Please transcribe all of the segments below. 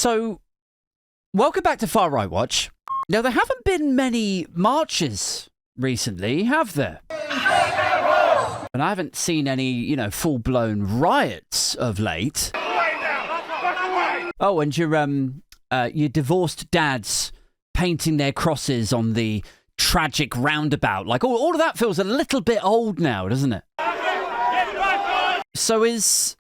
So, welcome back to Far Right Watch. Now, there haven't been many marches recently, have there? And I haven't seen any, full-blown riots of late. Oh, and your divorced dads painting their crosses on the tragic roundabout. Like, all of that feels a little bit old now, doesn't it? So is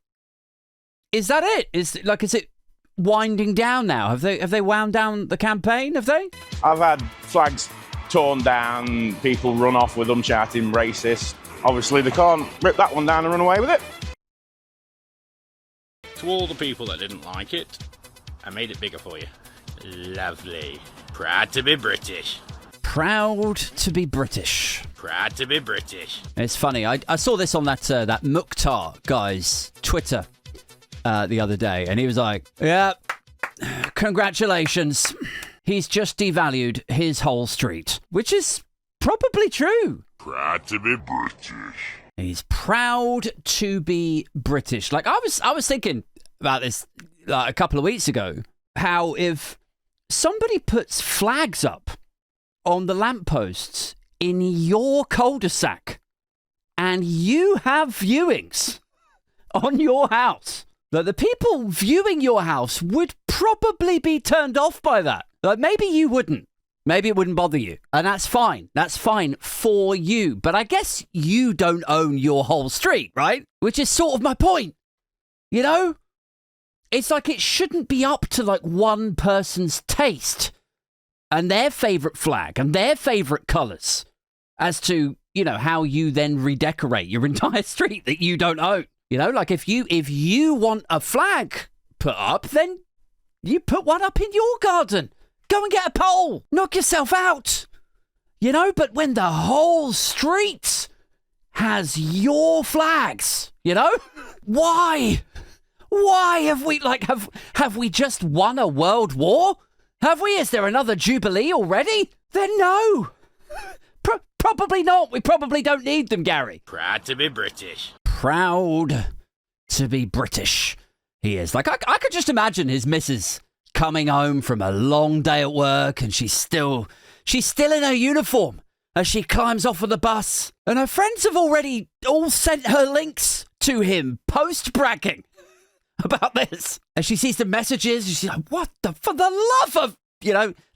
that it? Is it winding down now? Have they wound down the campaign? Have they? I've had flags torn down, people run off with them shouting racist. Obviously, they can't rip that one down and run away with it. To all the people that didn't like it, I made it bigger for you. Lovely. Proud to be British. Proud to be British. Proud to be British. It's funny. I saw this on that Mukhtar guy's Twitter the other day, and he was like, "Yeah, congratulations. He's just devalued his whole street," which is probably true. Proud to be British. He's proud to be British. Like I was thinking about this a couple of weeks ago. How if somebody puts flags up on the lampposts in your cul-de-sac and you have viewings on your house, that the people viewing your house would probably be turned off by that. Like maybe you wouldn't. Maybe it wouldn't bother you. And that's fine. That's fine for you. But I guess you don't own your whole street, right? Which is sort of my point. You know? It's like it shouldn't be up to like one person's taste and their favourite flag and their favourite colours as to, how you then redecorate your entire street that you don't own. Like if you want a flag put up, then you put one up in your garden. Go and get a pole. Knock yourself out. But when the whole street has your flags, why? Why have we have we just won a world war? Have we? Is there another Jubilee already? Then no. Probably not. We probably don't need them, Gary. Proud to be British. Proud to be British. He is. Like, I could just imagine his missus coming home from a long day at work and she's still in her uniform as she climbs off of the bus. And her friends have already all sent her links to him post-bragging about this. And she sees the messages and she's like, what for the love of,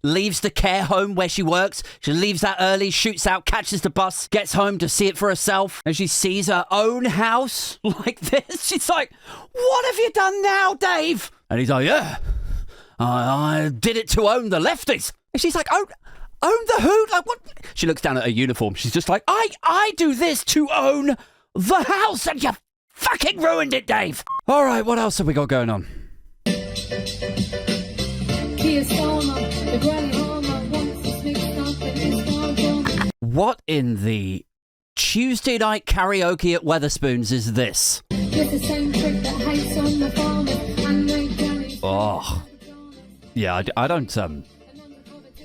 leaves the care home where she works. She leaves that early, shoots out, catches the bus, gets home to see it for herself. And she sees her own house like this. She's like, what have you done now, Dave? And he's like, yeah, I did it to own the lefties. And she's like, own the who? Like what? She looks down at her uniform. She's just like, I do this to own the house and you fucking ruined it, Dave. All right, what else have we got going on? What in the Tuesday night karaoke at Wetherspoons is this? Oh, yeah, I don't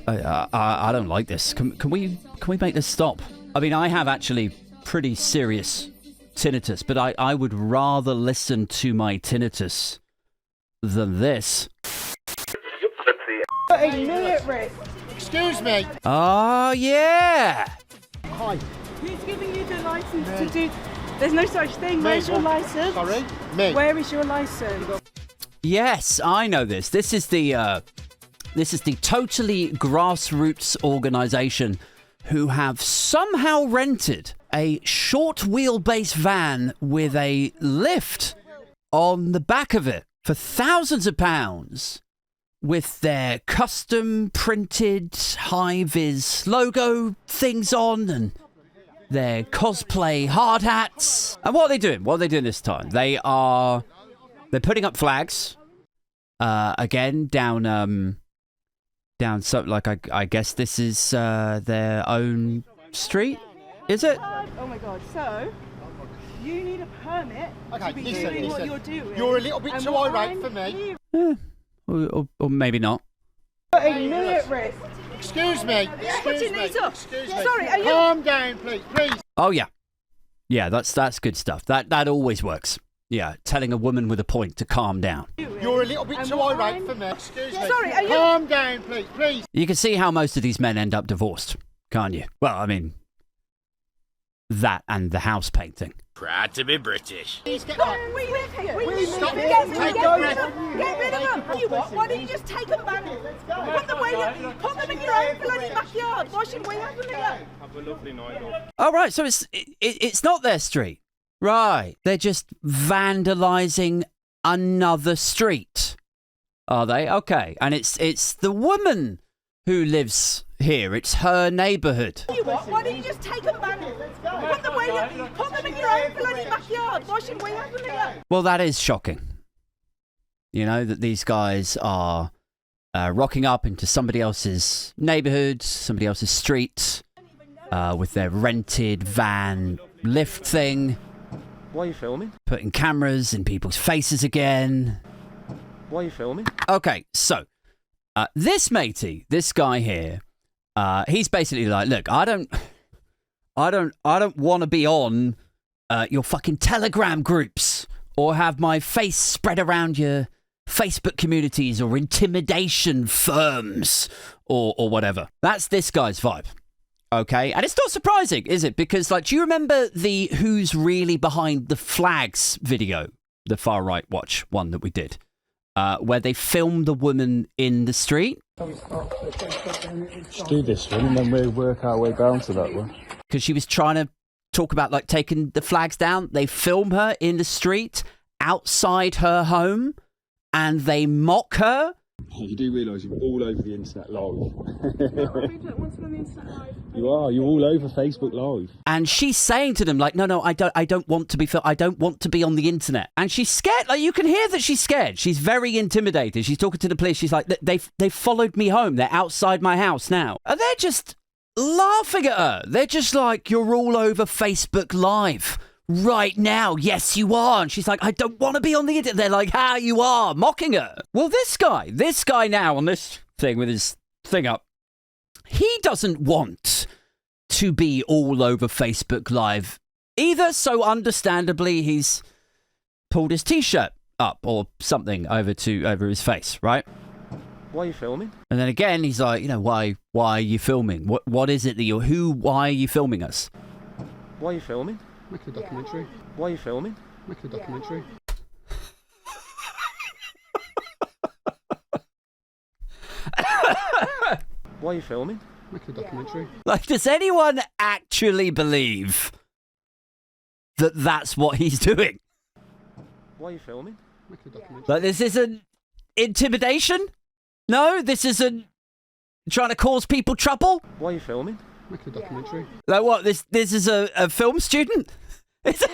I don't like this. Can we make this stop? I mean, I have actually pretty serious tinnitus, but I would rather listen to my tinnitus than this. Excuse me. Oh, yeah. Hi. Who's giving you the license to do... There's no such thing. Where's your license? Sorry? Me. Where is your license? Yes, I know this. This is the totally grassroots organisation who have somehow rented a short wheelbase van with a lift on the back of it for thousands of pounds with their custom printed high-vis logo things on and their cosplay hard hats. And what are they doing? What are they doing this time? They're putting up flags again down so like I guess this is their own street, is it? Oh my god, so you need a permit to be doing what you're doing. You're a little bit too irate for me. Yeah. Or maybe not. Putting me at risk. Excuse me. Putting these up. Sorry, are you... Calm down, please. Oh yeah. Yeah, that's good stuff. That always works. Yeah, telling a woman with a point to calm down. You're a little bit too irate for me. Excuse me. Sorry, are you... Calm down, please, please. You can see how most of these men end up divorced, can't you? Well, I mean, that and the house painting. Proud to be British. Please get Stop, back. we live here. Stop. Get rid of Take them. a Get rid breath. of them. Get rid of them. Tell you what, why don't you just take them back? Put them where you... Put them in your own bloody backyard. Why should we have them here? Have a lovely night, love. Oh, right, so it's not their street. Right, they're just vandalising another street. Are they? Okay, and it's the woman who lives here. It's her neighbourhood. Tell you what, why don't you just take them back? Put them where you... Put them in your own bloody backyard. Why should we have them here? Well, that is shocking. You know, that these guys are rocking up into somebody else's neighbourhood, somebody else's street, with their rented van lift thing. Why are you filming? Putting cameras in people's faces again. Why are you filming? Okay, so this matey, this guy here, he's basically like, look, I don't want to be on your fucking Telegram groups or have my face spread around your Facebook communities or intimidation firms or whatever. That's this guy's vibe. Okay, and it's not surprising, is it? Because, like, do you remember the Who's Really Behind the Flags video, the Far Right Watch one that we did, where they filmed the woman in the street? Let's do this one and then we'll work our way down to that one. Because she was trying to talk about, like, taking the flags down. They film her in the street outside her home and they mock her. You do realise you're all over the internet live. We don't want to on the internet live. You are. You're all over Facebook Live. And she's saying to them, like, no, I don't want to be I don't want to be on the internet. And she's scared. Like, you can hear that she's scared. She's very intimidated. She's talking to the police. She's like, they followed me home. They're outside my house now. And they're just laughing at her. They're just like, you're all over Facebook Live right now. Yes, you are. And she's like, I don't want to be on the internet. They're like, how you are, mocking her. Well, this guy now on this thing with his thing up, he doesn't want to be all over Facebook Live either. So understandably, he's pulled his t-shirt up or something over his face, right? Why are you filming? And then again, he's like, you know, why are you filming? What is it that why are you filming us? Why are you filming? Make a documentary. Why are you filming? Make a documentary. Why are you filming? Make a documentary. Like, does anyone actually believe that that's what he's doing? Why are you filming? Make a documentary. Like, this isn't intimidation? No, this isn't trying to cause people trouble? Why are you filming? Make a documentary. Like, what, this is a film student? Is it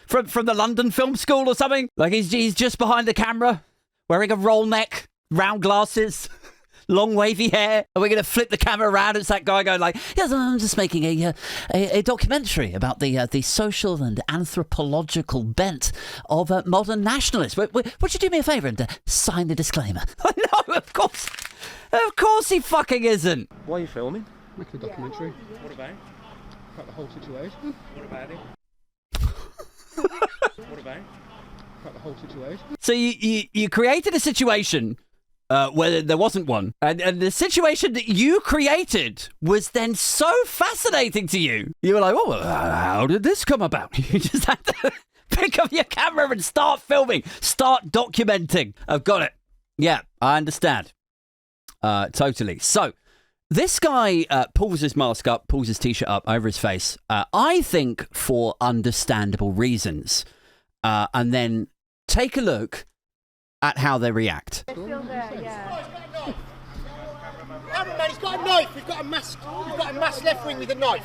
from the London Film School or something? Like, he's just behind the camera, wearing a roll neck, round glasses, long wavy hair. Are we going to flip the camera around? It's that guy going like, yes, I'm just making a documentary about the social and anthropological bent of modern nationalists. Would you do me a favour and sign the disclaimer? No, of course he fucking isn't. Why are you filming? Make a documentary. What about? About the whole situation. What about it? What about? About the whole situation. So you created a situation where there wasn't one, and the situation that you created was then so fascinating to you. You were like, oh, how did this come about? You just had to pick up your camera and start filming, start documenting. I've got it. Yeah, I understand. Totally. So this guy pulls his mask up, pulls his t-shirt up over his face, I think for understandable reasons, and then take a look at how they react. They're still there, yeah. Cameraman, he's got a knife. We've got a masked left wing with a knife.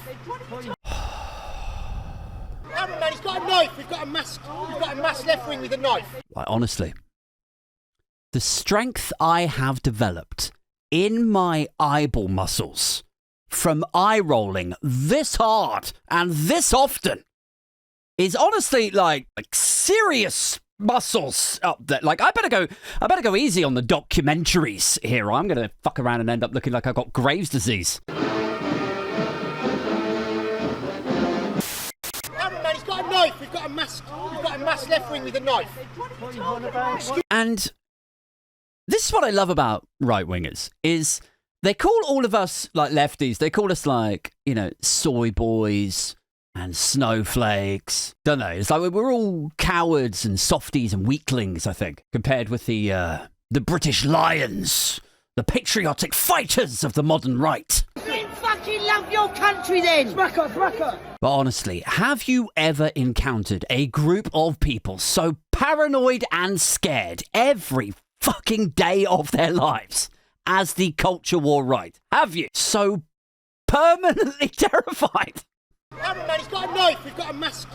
Cameraman, he's got a knife. We've got a masked left wing with a knife. Like, honestly, the strength I have developed in my eyeball muscles from eye rolling this hard and this often is honestly like serious muscles up there. Like, I better go easy on the documentaries here. I'm gonna fuck around and end up looking like I've got Graves' disease. Cameraman, he's got a knife. We've got got a mass left wing with a knife. And this is what I love about right-wingers, is they call all of us, like lefties, they call us like, you know, soy boys and snowflakes. Don't they? It's like we're all cowards and softies and weaklings, I think, compared with the British lions, the patriotic fighters of the modern right. You fucking love your country then! But honestly, have you ever encountered a group of people so paranoid and scared every fucking day of their lives as the culture war right? Have you? So permanently terrified. Aaron, man, he's got a knife. We've got a mass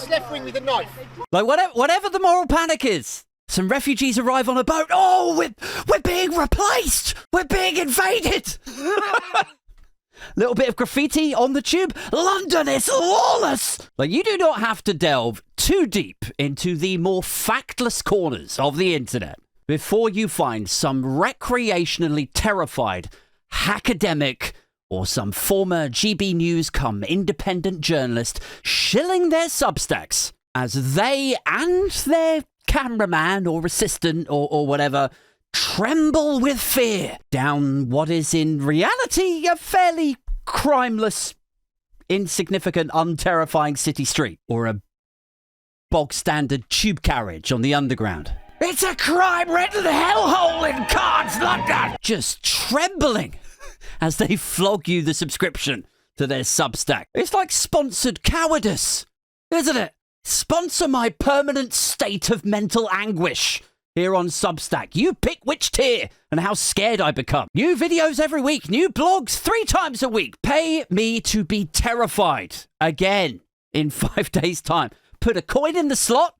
left wing with a knife. Like whatever the moral panic is. Some refugees arrive on a boat. Oh, we're being replaced. We're being invaded. Little bit of graffiti on the tube. London is lawless. Like, you do not have to delve too deep into the more factless corners of the internet before you find some recreationally terrified hackademic or some former GB News cum independent journalist shilling their Substacks as they and their cameraman or assistant or whatever tremble with fear down what is in reality a fairly crimeless, insignificant, unterrifying city street or a bog-standard tube carriage on the underground. It's a crime-ridden hellhole in Cards, London! Just trembling as they flog you the subscription to their Substack. It's like sponsored cowardice, isn't it? Sponsor my permanent state of mental anguish here on Substack. You pick which tier and how scared I become. New videos every week, new blogs 3 times a week. Pay me to be terrified again in 5 days' time. Put a coin in the slot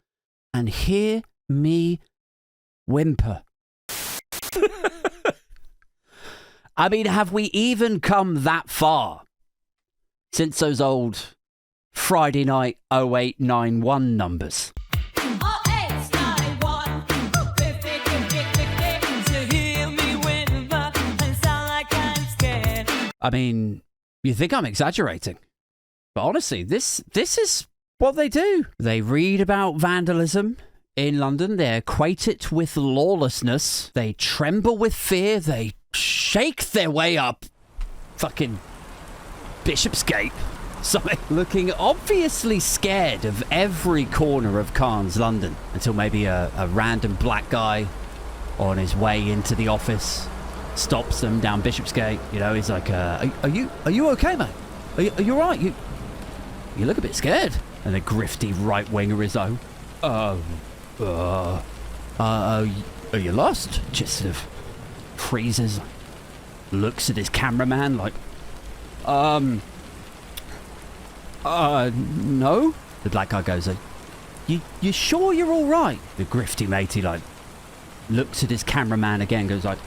and hear me whimper. I mean, have we even come that far since those old Friday night 0891 numbers? I mean, you think I'm exaggerating, but honestly, this is what they do. They read about vandalism in London, they equate it with lawlessness, they tremble with fear, they shake their way up fucking Bishopsgate, something, looking obviously scared of every corner of Carnes, London, until maybe a random black guy on his way into the office stops them down Bishopsgate. You know, he's like, are you okay, mate? Are you all right? You look a bit scared. And the grifty right-winger is like, are you lost? Just sort of freezes, looks at his cameraman like, no. The black guy goes, you sure you're all right? The grifty matey like looks at his cameraman again, goes like,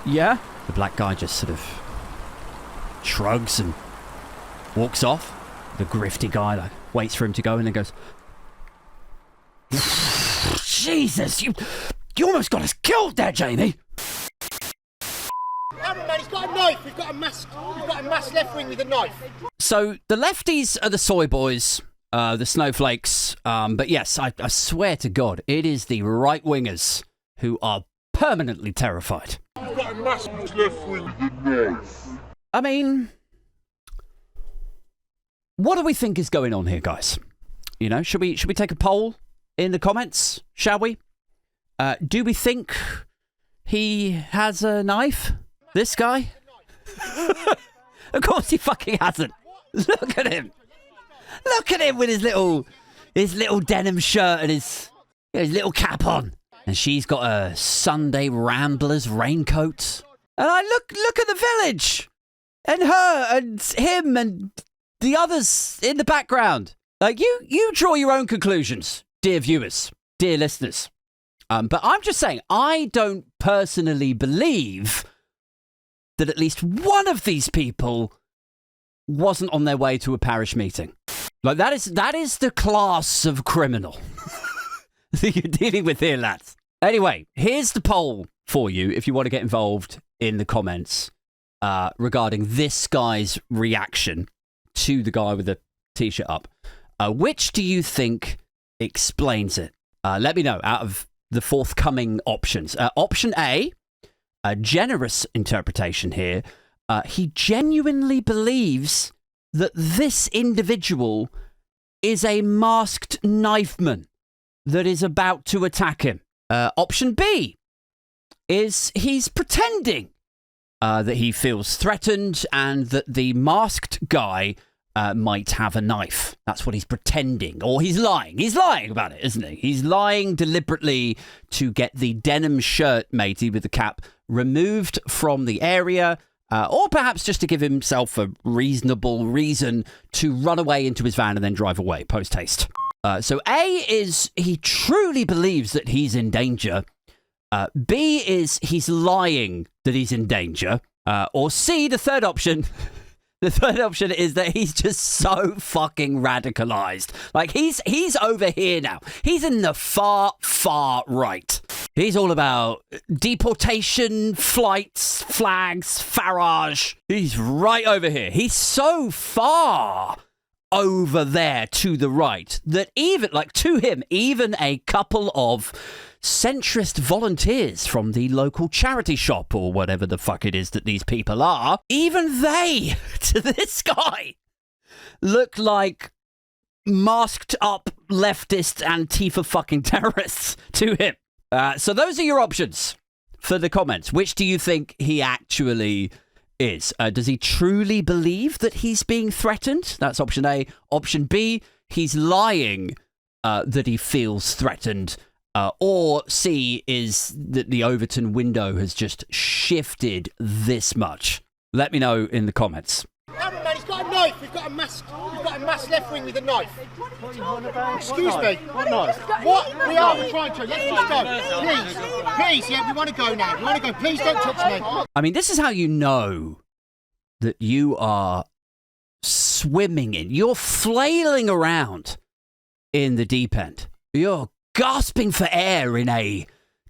yeah. The black guy just sort of shrugs and walks off. The grifty guy like waits for him to go and then goes, Jesus, you almost got us killed there, Jamie. Aaron, man, he's got a knife. We've got a mass left wing with a knife. So the lefties are the soy boys, the snowflakes. But yes, I swear to God, it is the right wingers who are permanently terrified. We've got a mass left wing with a knife. I mean, what do we think is going on here, guys? You know, should we take a poll in the comments? Shall we? Do we think he has a knife? This guy? Of course he fucking hasn't. Look at him. Look at him with his little denim shirt and his little cap on. And she's got a Sunday Ramblers raincoat. And I look at the village. And her and him and the others in the background. Like, you draw your own conclusions, dear viewers, dear listeners. But I'm just saying, I don't personally believe that at least one of these people wasn't on their way to a parish meeting. Like, that is the class of criminal that you're dealing with here, lads. Anyway, here's the poll for you if you want to get involved in the comments regarding this guy's reaction to the guy with the t-shirt up. Which do you think explains it? Let me know out of the forthcoming options. Option A, a generous interpretation here. He genuinely believes that this individual is a masked knifeman that is about to attack him. Option B is he's pretending that he feels threatened and that the masked guy might have a knife. That's what he's pretending. Or he's lying. He's lying about it, isn't he? He's lying deliberately to get the denim shirt matey with the cap removed from the area, or perhaps just to give himself a reasonable reason to run away into his van and then drive away post-haste. So A is he truly believes that he's in danger. B is he's lying that he's in danger. Or C, the third option. The third option is that he's just so fucking radicalized. Like, he's over here now. He's in the far, far right. He's all about deportation, flights, flags, Farage. He's right over here. He's so far over there to the right that even, like, to him, even a couple of centrist volunteers from the local charity shop or whatever the fuck it is that these people are, even they, to this guy, look like masked up leftist Antifa fucking terrorists to him. So those are your options for the comments. Which do you think he actually is? Does he truly believe that he's being threatened? That's option A. Option B, he's lying that he feels threatened. Or C is that the Overton window has just shifted this much. Let me know in the comments. Cameron, man, he's got a knife. We've got a masked left wing with a knife. Excuse me. What knife? What? We're trying to. Let's just go. Please, yeah, we want to go now. We want to go. Please don't touch me. I mean, this is how you know that you are swimming in. You're flailing around in the deep end. You're gasping for air in a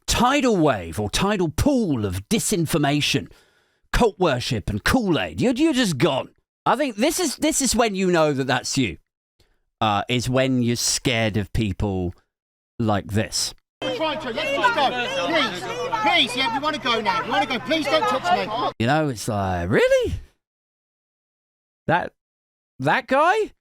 tidal wave or tidal pool of disinformation, cult worship and Kool-Aid. You're just gone. I think this is when you know that that's you. Is when you're scared of people like this. We're trying to. Let's just go. Please, yeah, we want to go now. We want to go. Please don't touch me. You know, it's like, really? That guy?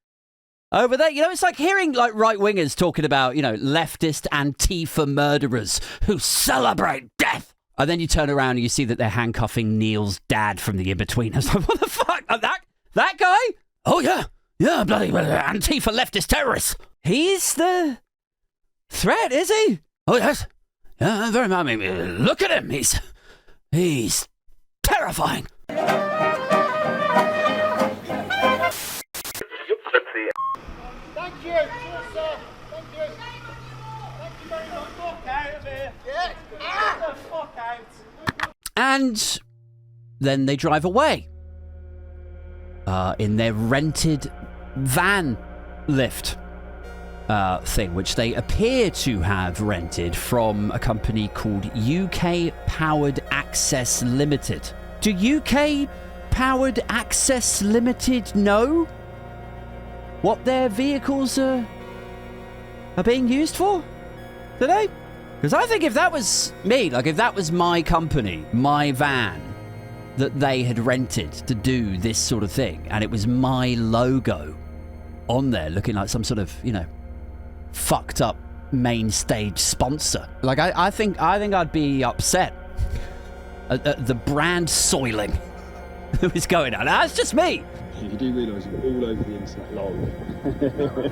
Over there, you know, it's like hearing like right-wingers talking about, you know, leftist Antifa murderers who celebrate death. And then you turn around and you see that they're handcuffing Neil's dad from the in-betweeners. Like, what the fuck? That guy? Oh, yeah. Yeah, bloody Antifa leftist terrorist. He's the threat, is he? Oh, yes. Yeah, very much. I mean, look at him. He's terrifying. Thank you. Cheers, sir. Thank you. Thank you very much. Fuck out of here. Yeah. Get the fuck out. And then they drive away in their rented van lift thing, which they appear to have rented from a company called UK Powered Access Limited. Do UK Powered Access Limited know what their vehicles are being used for? Do they? Because I think if that was me, like if that was my company, my van that they had rented to do this sort of thing, and it was my logo on there looking like some sort of, you know, fucked up main stage sponsor. Like I think I'd be upset at the brand soiling that was going on. That's just me. You do realise you're all over the internet live.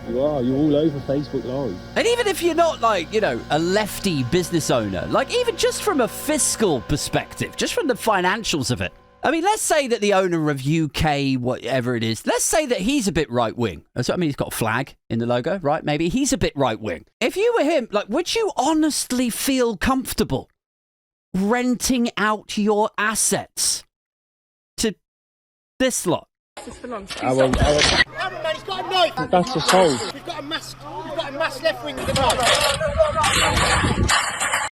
You're all over Facebook Live. And even if you're not, like, you know, a lefty business owner, like even just from a fiscal perspective, just from the financials of it. I mean, let's say that the owner of UK, whatever it is, let's say that he's a bit right-wing. So, I mean, he's got a flag in the logo, right? Maybe he's a bit right-wing. If you were him, like, would you honestly feel comfortable renting out your assets to this lot? Cameron, man, he's got a knife. That's assault. We've got a masked left wing with a knife.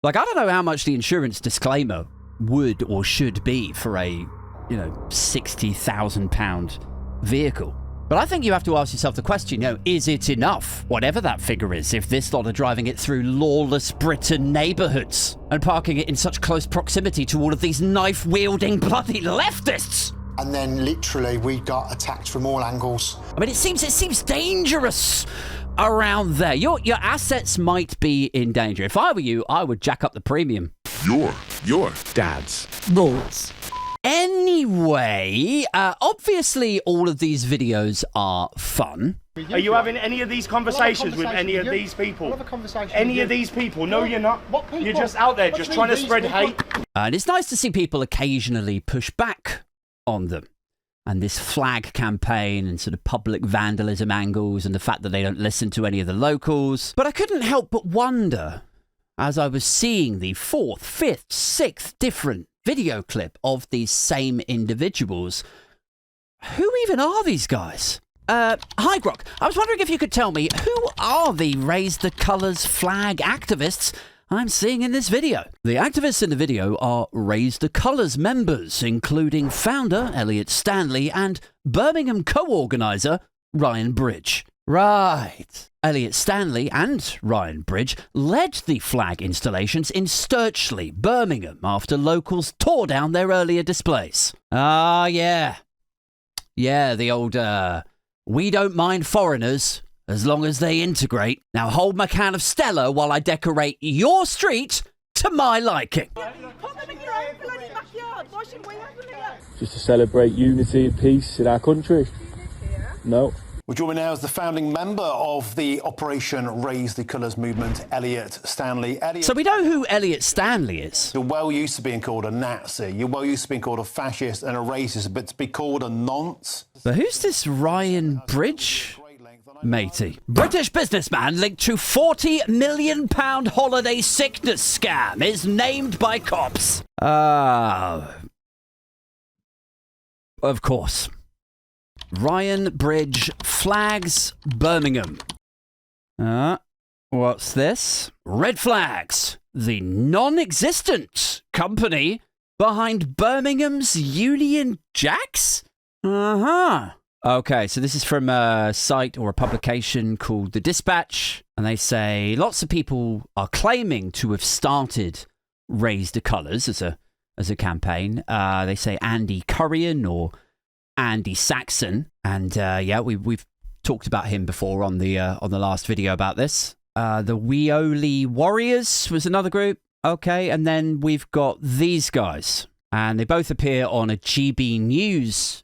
Like, I don't know how much the insurance disclaimer would or should be for a, you know, £60,000 vehicle. But I think you have to ask yourself the question, is it enough, whatever that figure is, if this lot are driving it through lawless Britain neighbourhoods and parking it in such close proximity to all of these knife-wielding bloody leftists? And then literally we got attacked from all angles. I mean, it seems dangerous around there. Your assets might be in danger. If I were you, I would jack up the premium. Your dad's Balls. Anyway, obviously all of these videos are fun. Are you having any of these conversations with any of these people? I'll have a conversation Any with of you. these people? No, you're not. What people? You're just out there, What just do you trying to mean, spread these hate. people? And it's nice to see people occasionally push back on them. And this flag campaign and sort of public vandalism angles and the fact that they don't listen to any of the locals. But I couldn't help but wonder, as I was seeing the 4th, 5th, 6th different video clip of these same individuals, who even are these guys? Hi Grok, I was wondering if you could tell me, who are the Raise the Colours flag activists I'm seeing in this video? The activists in the video are Raise the Colours members, including founder Elliot Stanley and Birmingham co-organiser Ryan Bridge. Right. Elliot Stanley and Ryan Bridge led the flag installations in Sturchley, Birmingham, after locals tore down their earlier displays. Ah, yeah. Yeah, the old, we don't mind foreigners as long as they integrate. Now hold my can of Stella while I decorate your street to my liking. Put them in your own bloody backyard. Why should we have them here? just to celebrate unity and peace in our country. No. We're joined now as the founding member of the Operation Raise the Colours movement, Elliot Stanley. Elliot, So we know who Elliot Stanley is. you're well used to being called a Nazi, you're well used to being called a fascist and a racist, but to be called a nonce? But who's this Ryan Bridge, matey? British businessman linked to £40 million holiday sickness scam is named by cops. Of course. Ryan Bridge flags Birmingham. What's this? Red Flags, the non-existent company behind Birmingham's Union Jacks? Okay, so this is from a site or a publication called The Dispatch, and they say lots of people are claiming to have started Raise the Colours as a campaign. They say Andy Currian or Andy Saxon, and we've talked about him before on the last video about this. The Weoli Warriors was another group. Okay, and then we've got these guys, and they both appear on a GB News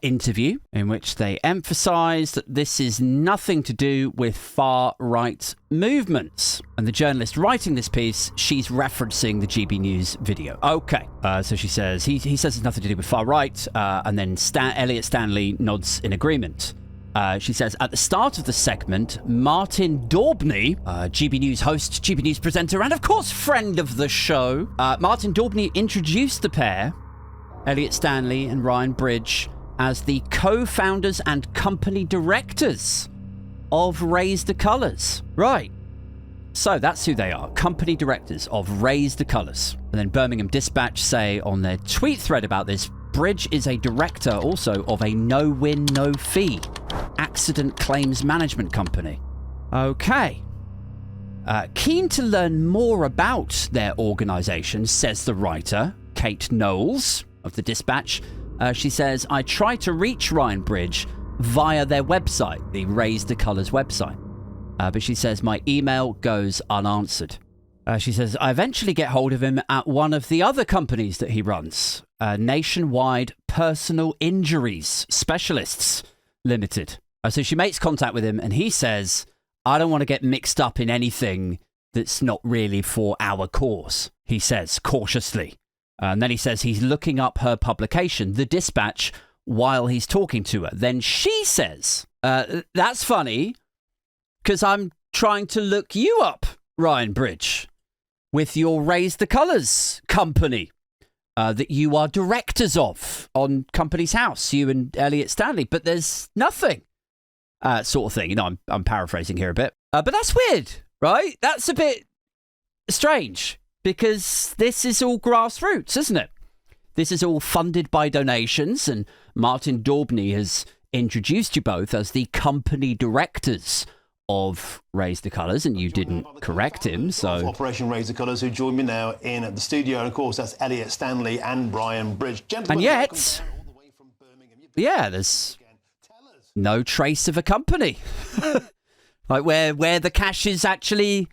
interview in which they emphasise that this is nothing to do with far-right movements. And the journalist writing this piece, she's referencing the GB News video. Okay, so she says, he says it's nothing to do with far-right, and then Elliot Stanley nods in agreement. She says, at the start of the segment, Martin Daubney, GB News host, GB News presenter, and of course friend of the show, Martin Daubney introduced the pair, Elliot Stanley and Ryan Bridge, as the co-founders and company directors of Raise the Colours. Right. So that's who they are, company directors of Raise the Colours. And then Birmingham Dispatch say on their tweet thread about this, Bridge is a director also of a no-win, no-fee accident claims management company. Okay. Keen to learn more about their organisation, says the writer, Kate Knowles of the Dispatch. She says, I try to reach Ryan Bridge via their website, the Raise the Colours website. But she says, my email goes unanswered. She says, I eventually get hold of him at one of the other companies that he runs, Nationwide Personal Injuries Specialists Limited. So she makes contact with him and he says, I don't want to get mixed up in anything that's not really for our cause, he says cautiously. And then he says he's looking up her publication, The Dispatch, while he's talking to her. Then she says, that's funny, because I'm trying to look you up, Ryan Bridge, with your Raise the Colours company that you are directors of on Company's House, you and Elliot Stanley. But there's nothing, sort of thing. You know, I'm paraphrasing here a bit. But that's weird, right? That's a bit strange. Because this is all grassroots, isn't it? This is all funded by donations, and Martin Daubney has introduced you both as the company directors of Raise the Colours, and you didn't correct him, so... Operation Raise the Colours, who join me now in the studio, and of course that's Elliot Stanley and Brian Bridge. Gentlemen, and yet, yeah, there's no trace of a company. Like where the cash is actually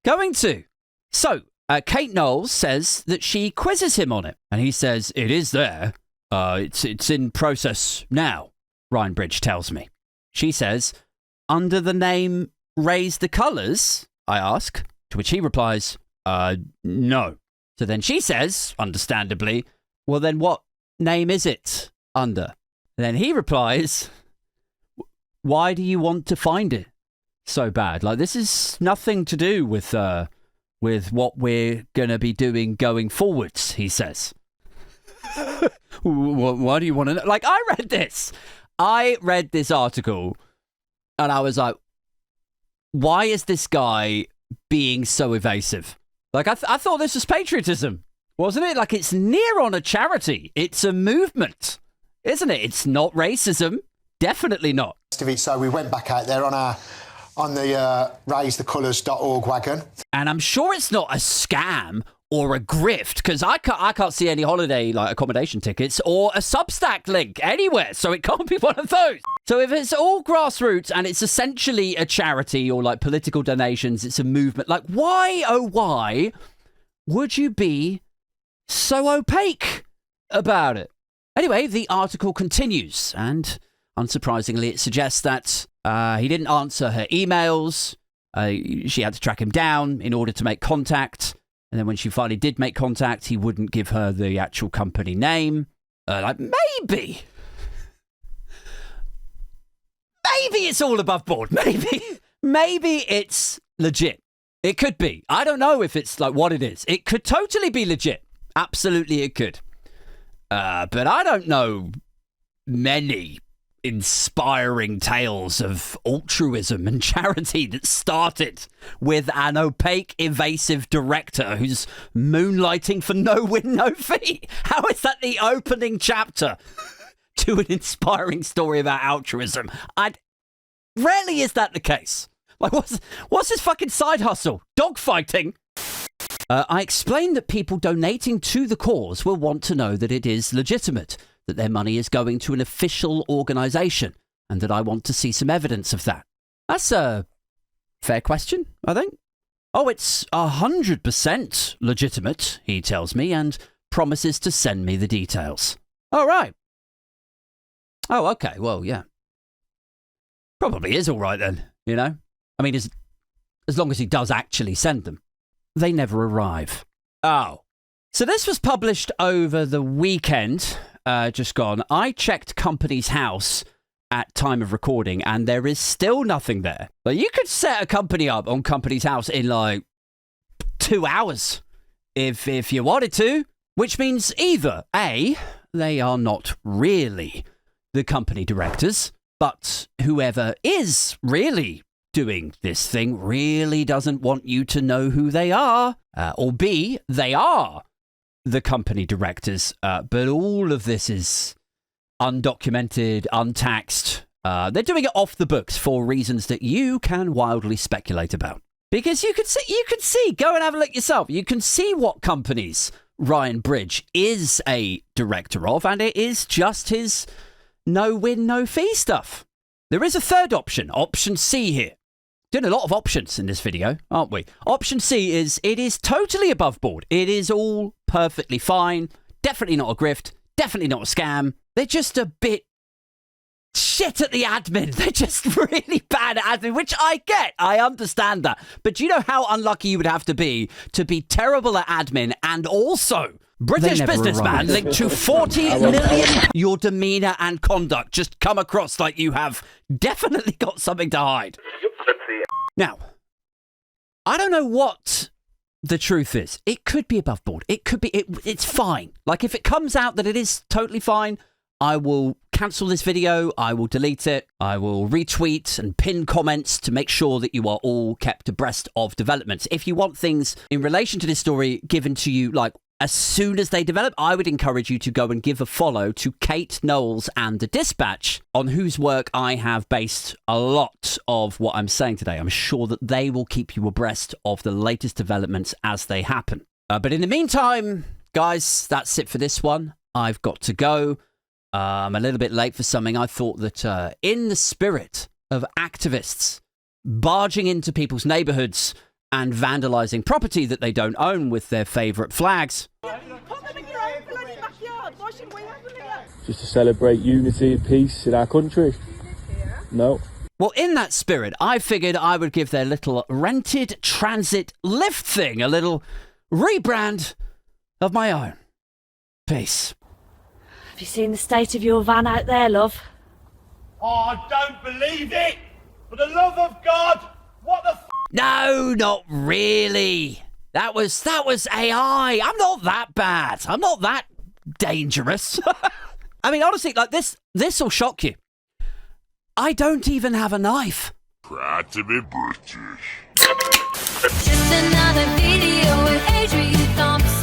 going to. So, Kate Knowles says that she quizzes him on it, and he says, it is there. It's in process now, Ryan Bridge tells me. She says, under the name Raise the Colours, I ask, to which he replies, no. So then she says, understandably, well then what name is it under? And then he replies, why do you want to find it so bad? Like, this is nothing to do with what we're going to be doing going forwards, he says. Why do you want to know? Like, I read this article and I was like, why is this guy being so evasive? Like, I thought this was patriotism, wasn't it? Like, it's near on a charity. It's a movement, isn't it? It's not racism. Definitely not. So we went back out there on the raisethecolours.org wagon. And I'm sure it's not a scam or a grift, because I can't see any holiday like accommodation tickets or a Substack link anywhere, so it can't be one of those. So if it's all grassroots and it's essentially a charity or like political donations, it's a movement, like why would you be so opaque about it? Anyway, the article continues, and unsurprisingly, it suggests that he didn't answer her emails. She had to track him down in order to make contact. And then when she finally did make contact, he wouldn't give her the actual company name. Like, maybe it's all above board. Maybe it's legit. It could be. I don't know if it's like what it is. It could totally be legit. Absolutely it could. But I don't know many inspiring tales of altruism and charity that started with an opaque, evasive director who's moonlighting for no win, no fee. How is that the opening chapter to an inspiring story about altruism? Rarely is that the case. Like, what's his fucking side hustle? Dogfighting? I explained that people donating to the cause will want to know that it is legitimate, that their money is going to an official organisation, and that I want to see some evidence of that. That's a fair question, I think. Oh, it's 100% legitimate, he tells me, and promises to send me the details. All right. Oh, okay, well, yeah. Probably is all right then, you know? I mean, as long as he does actually send them. They never arrive. Oh. So this was published over the weekend, just gone. I checked Company's House at time of recording, and there is still nothing there. Like, you could set a company up on Company's House in like 2 hours if you wanted to, which means either A, they are not really the company directors, but whoever is really doing this thing really doesn't want you to know who they are, or B, they are the company directors, but all of this is undocumented, untaxed. They're doing it off the books for reasons that you can wildly speculate about. Because you could see, go and have a look yourself. You can see what companies Ryan Bridge is a director of, and it is just his no win, no fee stuff. There is a third option, option C here. Doing a lot of options in this video, aren't we? Option C is, it is totally above board. It is all perfectly fine. Definitely not a grift. Definitely not a scam. They're just a bit shit at the admin. They're just really bad at admin, which I get. I understand that. But do you know how unlucky you would have to be terrible at admin and also British businessman linked to 40 million? Your demeanour and conduct just come across like you have definitely got something to hide. Now, I don't know what the truth is. It could be above board. It could be, it's fine. Like, if it comes out that it is totally fine, I will cancel this video. I will delete it. I will retweet and pin comments to make sure that you are all kept abreast of developments. If you want things in relation to this story given to you, like, as soon as they develop, I would encourage you to go and give a follow to Kate Knowles and The Dispatch, on whose work I have based a lot of what I'm saying today. I'm sure that they will keep you abreast of the latest developments as they happen. But in the meantime, guys, that's it for this one. I've got to go. I'm a little bit late for something. I thought that in the spirit of activists barging into people's neighbourhoods and vandalising property that they don't own with their favourite flags. Put them in your own bloody backyard. Why should we have them here? Just to celebrate unity and peace in our country. No. Well, in that spirit, I figured I would give their little rented transit lift thing a little rebrand of my own. Peace. Have you seen the state of your van out there, love? Oh, I don't believe it! For the love of God, what the f***? No, not really. That was AI. I'm not that bad. I'm not that dangerous. I mean, honestly, like this will shock you. I don't even have a knife. Proud to be British. Just another video with Adrian Thompson.